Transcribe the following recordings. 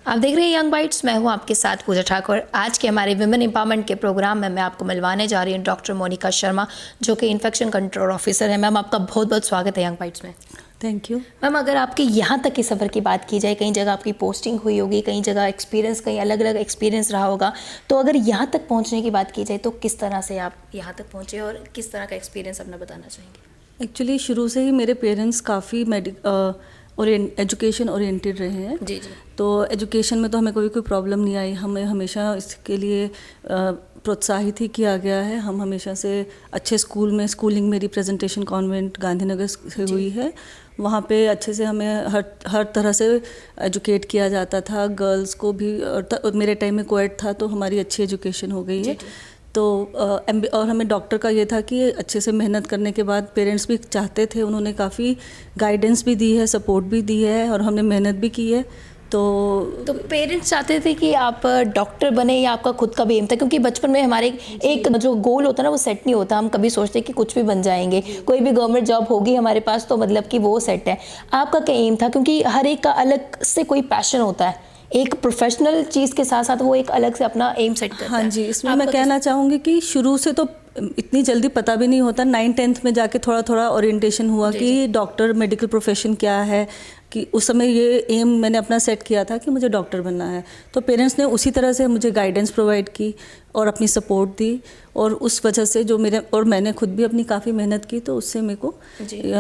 आप देख रहे हैं यंग बाइट्स, मैं हूं आपके साथ पूजा ठाकुर। आज के हमारे विमेन एम्पावरमेंट के प्रोग्राम में मैं आपको मिलवाने जा रही हूं डॉक्टर मोनिका शर्मा, जो कि इन्फेक्शन कंट्रोल ऑफिसर है। मैम, आपका बहुत बहुत स्वागत है यंग बाइट्स में। थैंक यू मैम, अगर आपके यहाँ तक के सफ़र की बात की जाए, कई जगह आपकी पोस्टिंग हुई होगी, कई जगह एक्सपीरियंस, कई अलग अलग एक्सपीरियंस रहा होगा, तो अगर यहाँ तक पहुँचने की बात की जाए तो किस तरह से आप यहाँ तक पहुँचे और किस तरह का एक्सपीरियंस अपना बताना चाहेंगे? एक्चुअली शुरू से ही मेरे पेरेंट्स काफ़ी एजुकेशन ओरिएंटेड रहे हैं। जी जी। तो एजुकेशन में तो हमें कोई प्रॉब्लम नहीं आई। हमें हमेशा इसके लिए प्रोत्साहित ही किया गया है। हम हमेशा से अच्छे स्कूल में, स्कूलिंग मेरी प्रेजेंटेशन कॉन्वेंट गांधीनगर से हुई है। वहाँ पे अच्छे से हमें हर तरह से एजुकेट किया जाता था, गर्ल्स को भी। और मेरे टाइम में कोएड था, तो हमारी अच्छी एजुकेशन हो गई है। तो और हमें डॉक्टर का ये था कि अच्छे से मेहनत करने के बाद पेरेंट्स भी चाहते थे, उन्होंने काफ़ी गाइडेंस भी दी है, सपोर्ट भी दी है, और हमने मेहनत भी की है। तो पेरेंट्स चाहते थे कि आप डॉक्टर बने या आपका खुद का भी एम था? क्योंकि बचपन में हमारे एक जो गोल होता है ना, वो सेट नहीं होता। हम कभी सोचते कि कुछ भी बन जाएंगे, कोई भी गवर्नमेंट जॉब होगी हमारे पास तो मतलब कि वो सेट है। आपका क्या एम था? क्योंकि हर एक का अलग से कोई पैशन होता है, एक प्रोफेशनल चीज़ के साथ साथ वो एक अलग से अपना एम सेट करता है। हाँ जी, इसमें मैं कहना चाहूँगी कि शुरू से तो इतनी जल्दी पता भी नहीं होता। 9th-10th में जाके थोड़ा थोड़ा ओरिएंटेशन हुआ कि डॉक्टर मेडिकल प्रोफेशन क्या है, कि उस समय ये एम मैंने अपना सेट किया था कि मुझे डॉक्टर बनना है। तो पेरेंट्स ने उसी तरह से मुझे गाइडेंस प्रोवाइड की और अपनी सपोर्ट दी, और उस वजह से जो मैंने खुद भी अपनी काफ़ी मेहनत की, तो उससे मेरे को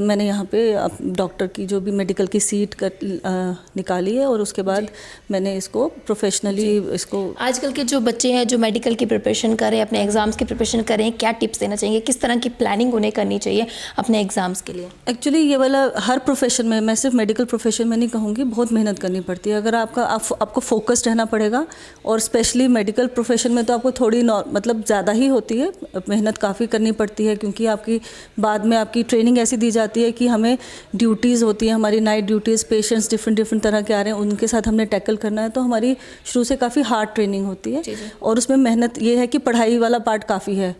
मैंने यहाँ पे डॉक्टर की जो भी मेडिकल की सीट निकाली है, और उसके बाद मैंने इसको प्रोफेशनली इसको। आजकल के जो बच्चे हैं जो मेडिकल की प्रिपरेशन करें, अपने एग्जाम्स की प्रिपरेशन करें, क्या टिप्स देना चाहिए? किस तरह की प्लानिंग उन्हें करनी चाहिए अपने एग्जाम्स के लिए? एक्चुअली ये वाला हर प्रोफेशन में, मैं सिर्फ मेडिकल प्रोफेशन में नहीं कहूँगी, बहुत मेहनत करनी पड़ती है। अगर आपको फोकस्ड रहना पड़ेगा, और स्पेशली मेडिकल प्रोफेशन में तो आपको थोड़ी मतलब ज़्यादा ही होती है, मेहनत काफ़ी करनी पड़ती है। क्योंकि आपकी बाद में आपकी ट्रेनिंग ऐसी दी जाती है कि हमें ड्यूटीज़ होती है, हमारी नाइट ड्यूटीज़, पेशेंट्स डिफरेंट तरह के आ रहे हैं, उनके साथ हमने टैकल करना है। तो हमारी शुरू से काफ़ी हार्ड ट्रेनिंग होती है, और उसमें मेहनत ये है कि पढ़ाई वाला पार्ट काफ़ी है।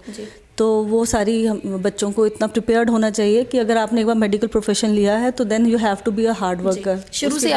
तो वो सारी बच्चों को इतना प्रिपेयर्ड होना चाहिए कि अगर आपने एक बार मेडिकल प्रोफेशन लिया है तो then you have to be a hard worker. शुरू से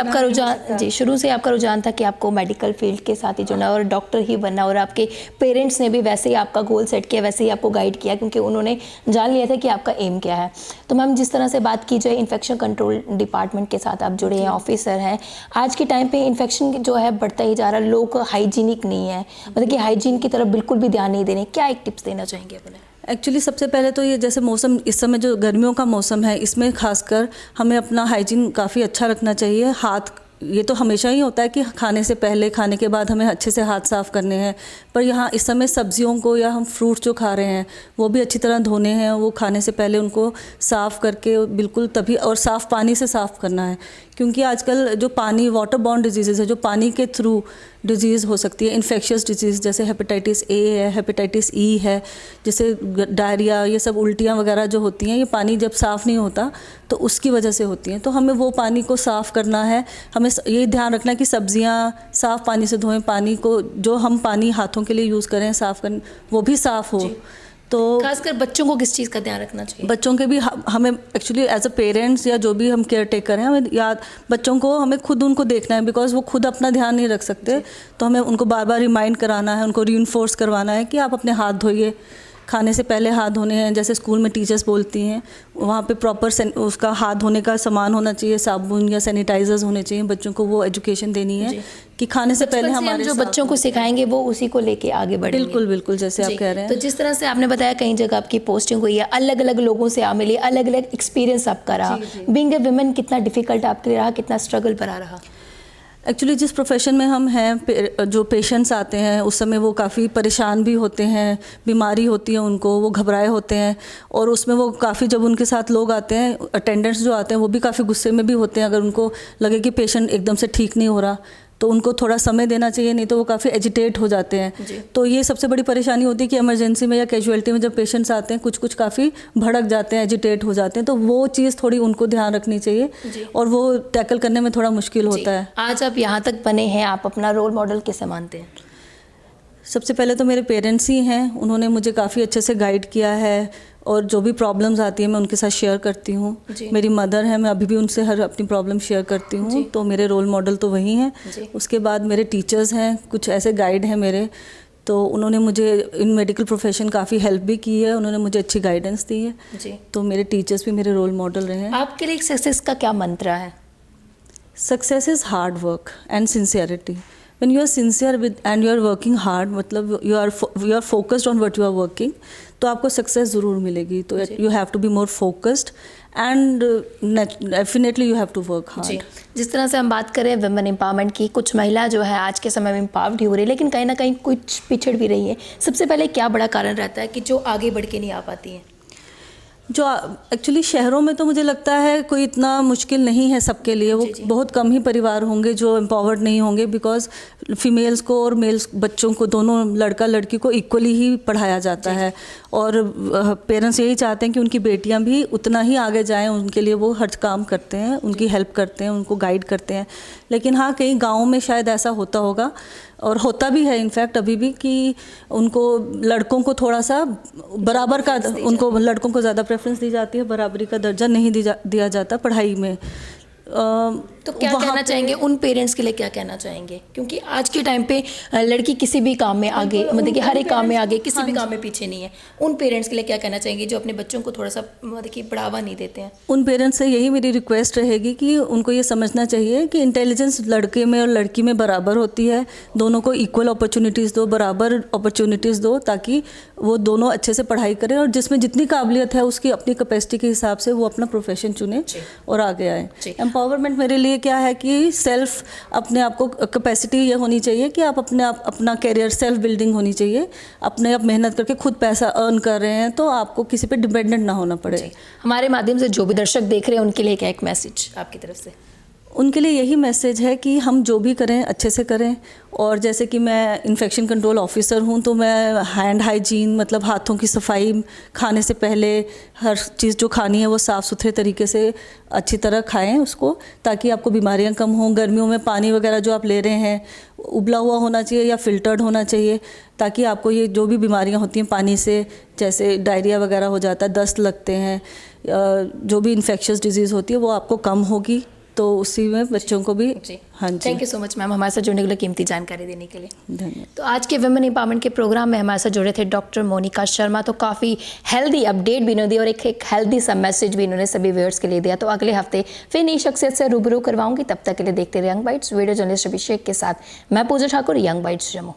आपका रुझान था कि आपको मेडिकल फील्ड के साथ ही जुड़ना और डॉक्टर ही बनना, और आपके पेरेंट्स ने भी वैसे ही आपका गोल सेट किया, वैसे ही आपको गाइड किया, क्योंकि उन्होंने जान लिया था कि आपका एम क्या है। तो मैम, जिस तरह से बात की जाए, इन्फेक्शन कंट्रोल डिपार्टमेंट के साथ आप जुड़े हैं, ऑफिसर हैं। आज के टाइम पे इन्फेक्शन जो है बढ़ता ही जा रहा है, लोग हाइजीनिक नहीं है, मतलब कि हाइजीन की तरफ बिल्कुल भी ध्यान नहीं दे रहे। क्या एक टिप्स देना चाहेंगे अपने? एक्चुअली सबसे पहले तो ये जैसे मौसम इस समय जो गर्मियों का मौसम है, इसमें खासकर हमें अपना हाइजीन काफ़ी अच्छा रखना चाहिए। हाथ, ये तो हमेशा ही होता है कि खाने से पहले, खाने के बाद हमें अच्छे से हाथ साफ़ करने हैं, पर यहाँ इस समय सब्जियों को या हम फ्रूट जो खा रहे हैं वो भी अच्छी तरह धोने हैं। वो खाने से पहले उनको साफ़ करके बिल्कुल तभी, और साफ़ पानी से साफ़ करना है। क्योंकि आजकल जो पानी, वाटर बॉर्न डिजीज़ है, जो पानी के थ्रू डिजीज़ हो सकती है, इन्फेक्शियस डिजीज़, जैसे हेपेटाइटिस ए है, हेपेटाइटिस ई है, जैसे डायरिया, ये सब उल्टियाँ वगैरह जो होती हैं, ये पानी जब साफ़ नहीं होता तो उसकी वजह से होती हैं। तो हमें वो पानी को साफ़ करना है। हमें ये ध्यान रखना है कि सब्जियां साफ़ पानी से धोएं, पानी को जो हम पानी हाथों के लिए यूज़ करें साफ़ करें, वो भी साफ़ हो। तो खासकर बच्चों को किस चीज़ का ध्यान रखना चाहिए? बच्चों के भी हमें एक्चुअली एज अ पेरेंट्स या जो भी हम केयर टेकर हैं, हमें बच्चों को हमें खुद उनको देखना है, बिकॉज वो खुद अपना ध्यान नहीं रख सकते। तो हमें उनको बार बार रिमाइंड कराना है, उनको रीइंफोर्स करवाना है कि आप अपने हाथ धोइए, खाने से पहले हाथ धोने हैं। जैसे स्कूल में टीचर्स बोलती हैं, वहाँ पे प्रॉपर उसका हाथ धोने का सामान होना चाहिए, साबुन या सैनिटाइजर्स होने चाहिए। बच्चों को वो एजुकेशन देनी है कि खाने से पहले हमारे जो बच्चों को सिखाएंगे वो उसी को लेके आगे बढ़ेंगे। बिल्कुल बिल्कुल, जैसे आप कह रहे हैं। तो जिस तरह से आपने बताया, कई जगह आपकी पोस्टिंग हुई है, अलग अलग लोगों से आप मिली, अलग अलग एक्सपीरियंस आपका रहा। बीइंग ए वुमेन कितना डिफिकल्ट आपके लिए रहा, कितना स्ट्रगल भरा रहा? एक्चुअली जिस प्रोफेशन में हम हैं, जो पेशेंट्स आते हैं उस समय वो काफ़ी परेशान भी होते हैं, बीमारी होती है उनको, वो घबराए होते हैं, और उसमें वो काफ़ी, जब उनके साथ लोग आते हैं, अटेंडेंट्स जो आते हैं, वो भी काफ़ी गुस्से में भी होते हैं। अगर उनको लगे कि पेशेंट एकदम से ठीक नहीं हो रहा तो उनको थोड़ा समय देना चाहिए, नहीं तो वो काफ़ी एजिटेट हो जाते हैं। तो ये सबसे बड़ी परेशानी होती है कि इमरजेंसी में या कैजुअलिटी में जब पेशेंट्स आते हैं, कुछ काफ़ी भड़क जाते हैं, एजिटेट हो जाते हैं। तो वो चीज़ थोड़ी उनको ध्यान रखनी चाहिए, और वो टैकल करने में थोड़ा मुश्किल होता है। आज आप यहाँ तक बने हैं, आप अपना रोल मॉडल कैसे मानते हैं? सबसे पहले तो मेरे पेरेंट्स ही हैं, उन्होंने मुझे काफ़ी अच्छे से गाइड किया है और जो भी प्रॉब्लम्स आती है मैं उनके साथ शेयर करती हूँ। मेरी मदर है, मैं अभी भी उनसे हर अपनी प्रॉब्लम शेयर करती हूँ, तो मेरे रोल मॉडल तो वही हैं। उसके बाद मेरे टीचर्स हैं, कुछ ऐसे गाइड हैं मेरे, तो उन्होंने मुझे इन मेडिकल प्रोफेशन काफ़ी हेल्प भी की है, उन्होंने मुझे अच्छी गाइडेंस दी है। तो मेरे टीचर्स भी मेरे रोल मॉडल रहे हैं। आपके लिए सक्सेस का क्या मंत्र है? Success is hard work and sincerity. when you are sincere with and you are working hard, मतलब you are focused on what you are working, तो आपको सक्सेस ज़रूर मिलेगी। तो you have to be more focused and definitely you have to work hard. जिस तरह से हम बात करें वुमेन एम्पावरमेंट की, कुछ महिला जो है आज के समय में एम्पावर्ड हो रही है, लेकिन कहीं ना कहीं कुछ पिछड़ भी रही है। सबसे पहले क्या बड़ा कारण रहता है कि जो आगे बढ़ के नहीं आ पाती हैं? जो एक्चुअली शहरों में तो मुझे लगता है कोई इतना मुश्किल नहीं है सबके लिए, वो बहुत कम ही परिवार होंगे जो एम्पावर्ड नहीं होंगे, बिकॉज फीमेल्स को और मेल्स बच्चों को दोनों, लड़का लड़की को इक्वली ही पढ़ाया जाता है और पेरेंट्स यही चाहते हैं कि उनकी बेटियां भी उतना ही आगे जाएं, उनके लिए वो हर काम करते हैं, उनकी हेल्प करते हैं, उनको गाइड करते हैं। लेकिन हाँ, कई गाँव में शायद ऐसा होता होगा और होता भी है इनफैक्ट अभी भी, कि उनको लड़कों को थोड़ा सा बराबर का, उनको लड़कों को ज़्यादा प्रेफरेंस दी जाती है, बराबरी का दर्जा नहीं दिया जाता पढ़ाई में। तो क्या कहना चाहेंगे उन पेरेंट्स के लिए, क्या कहना चाहेंगे? क्योंकि आज के टाइम पे लड़की किसी भी काम में आगे, मतलब कि हर एक काम में आगे, किसी भी काम में पीछे नहीं है। उन पेरेंट्स के लिए क्या कहना चाहेंगे जो अपने बच्चों को थोड़ा सा मतलब कि बढ़ावा नहीं देते हैं? उन पेरेंट्स से यही मेरी रिक्वेस्ट रहेगी कि उनको ये समझना चाहिए कि इंटेलिजेंस लड़के में और लड़की में बराबर होती है, दोनों को इक्वल अपॉर्चुनिटीज़ दो, बराबर अपॉर्चुनिटीज़ दो, ताकि वो दोनों अच्छे से पढ़ाई करें और जिसमें जितनी काबिलियत है उसकी अपनी कैपेसिटी के हिसाब से वो अपना प्रोफेशन चुने और आगे आए। एम्पावरमेंट मेरे लिए क्या है कि सेल्फ, अपने आप को कैपेसिटी ये होनी चाहिए कि आप अपना कैरियर, सेल्फ बिल्डिंग होनी चाहिए, अपने आप मेहनत करके खुद पैसा अर्न कर रहे हैं तो आपको किसी पे डिपेंडेंट ना होना पड़े। हमारे माध्यम से जो भी दर्शक देख रहे हैं उनके लिए क्या एक मैसेज आपकी तरफ से? उनके लिए यही मैसेज है कि हम जो भी करें अच्छे से करें, और जैसे कि मैं इन्फेक्शन कंट्रोल ऑफिसर हूं तो मैं हैंड हाइजीन, मतलब हाथों की सफाई, खाने से पहले हर चीज़ जो खानी है वो साफ़ सुथरे तरीके से अच्छी तरह खाएं उसको, ताकि आपको बीमारियां कम हों। गर्मियों में पानी वगैरह जो आप ले रहे हैं उबला हुआ होना चाहिए या फिल्टर्ड होना चाहिए, ताकि आपको ये जो भी बीमारियां होती हैं पानी से, जैसे डायरिया वगैरह हो जाता है, दस्त लगते हैं, जो भी इन्फेक्शियस डिजीज़ होती है वो आपको कम होगी। तो उसी में बच्चों को भी। हाँ जी, thank you so much ma'am हमारे साथ जुड़ने के लिए, कीमती जानकारी देने के लिए धन्यवाद। तो आज के वुमेन एम्पावरमेंट के प्रोग्राम में हमारे साथ जुड़े थे डॉक्टर मोनिका शर्मा। तो काफ़ी हेल्दी अपडेट भी इन्होंने दी और एक हेल्दी सा मैसेज भी इन्होंने सभी व्यूअर्स के लिए दिया। तो अगले हफ्ते फिर नई शख्सियत से रूबरू करवाऊंगी, तब तक के लिए देखते रहे यंग बाइट्स। वीडियो जर्नलिस्ट अभिषेक के साथ मैं पूजा ठाकुर, यंग बाइट्स जम्मू।